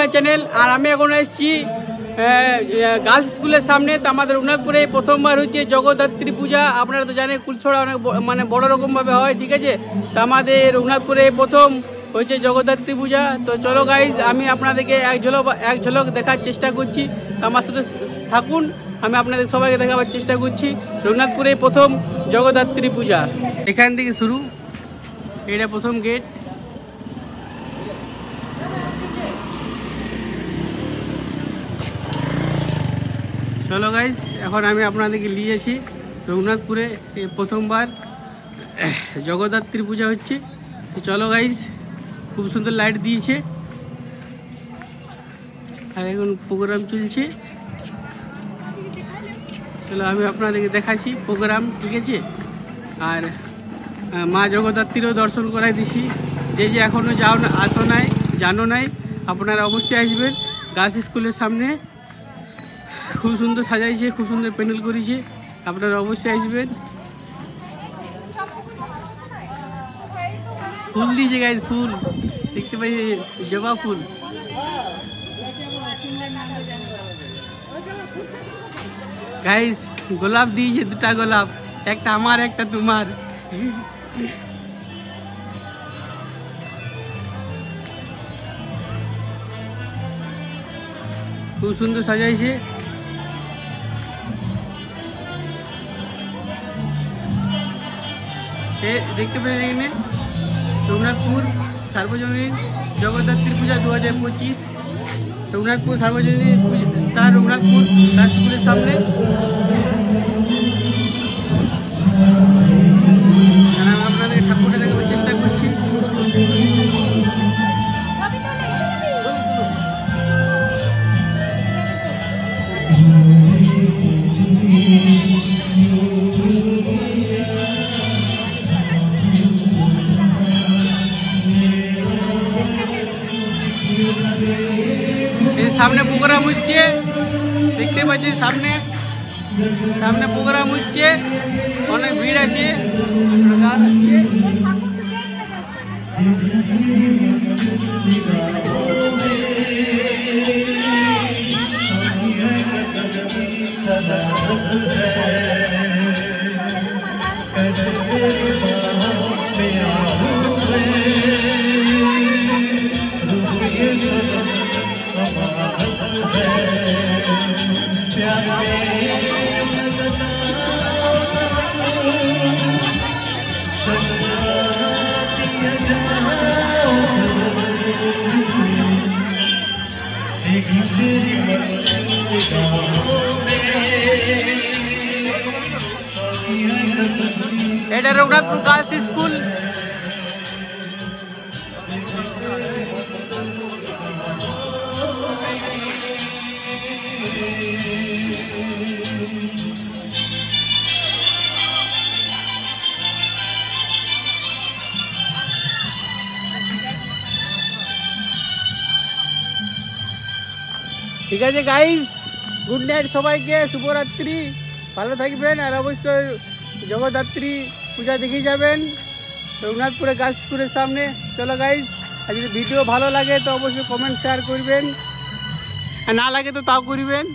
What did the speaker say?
My channel. আর আমি এখন এসেছি গার্লস স্কুলের সামনে। তো আমাদের রঘুনাথপুরে প্রথমবার হচ্ছে জগদ্ধাত্রী পূজা। আপনারা তো জানেন কুলছড়া অনেক মানে বড় রকমভাবে হয়, ঠিক আছে। তো আমাদের রঘুনাথপুরে প্রথম হচ্ছে জগদ্ধাত্রী পূজা। তো চলো গাইজ, আমি আপনাদেরকে এক ঝলক দেখার চেষ্টা করছি। তো আমার সাথে থাকুন, আমি আপনাদের সবাইকে দেখাবার চেষ্টা করছি রঘুনাথপুরে প্রথম জগদ্ধাত্রী পূজা। এখান থেকে শুরু, এটা প্রথম গেট। চলো গাইজ, এখন আমি আপনাদেরকে নিয়ে যাচ্ছি রঘুনাথপুরে প্রথমবার জগদ্ধাত্রী পূজা হচ্ছে। তো চলো গাইজ, খুব সুন্দর লাইট দিয়েছে আর এখন প্রোগ্রাম চলছে। চলো আমি আপনাদেরকে দেখাচ্ছি প্রোগ্রাম, ঠিক আছে। আর মা জগদ্ধাত্রীরও দর্শন করাই দিছি। যে এখনও জানো নাই, আপনারা অবশ্যই আসবেন গার্লস স্কুলের সামনে। খুব সুন্দর সাজাইছে, খুব সুন্দর প্যান্ডেল করেছে, আপনারা অবশ্যই আসবেন। ফুল দিয়েছে গাইজ, ফুল দেখতে পাই, জবা ফুল। গাইজ গোলাপ দিয়েছে, দুটা গোলাপ, একটা আমার একটা তোমার। খুব সুন্দর সাজাইছে। দেখতে পেলেন এখানে রঘুনাথপুর সার্বজনীন জগদ্ধাত্রী পূজা 2025। রঘুনাথপুর সার্বজনীন স্থান রঘুনাথপুর গার্লস স্কুলের সামনে। আমি আপনাদের ঠাকুরটা দেখাবার চেষ্টা করছি। সামনে প্রোগ্রাম হচ্ছে, দেখতে পাচ্ছি সামনে প্রোগ্রাম হচ্ছে, অনেক ভিড় আছে, গান হচ্ছে। এটা রঘুনাথপুর গার্লস স্কুল। ঠিক আছে গাইজ, গুড নাইট সবাইকে, শুভরাত্রি, ভালো থাকবেন। আর অবশ্যই জগদ্ধাত্রী পূজা দেখে যাবেন রঘুনাথপুরে গার্লস স্কুলের সামনে। চলো গাইজ, আর যদি ভিডিও ভালো লাগে তো অবশ্যই কমেন্ট শেয়ার করবেন, আর না লাগে তো তাও করবেন।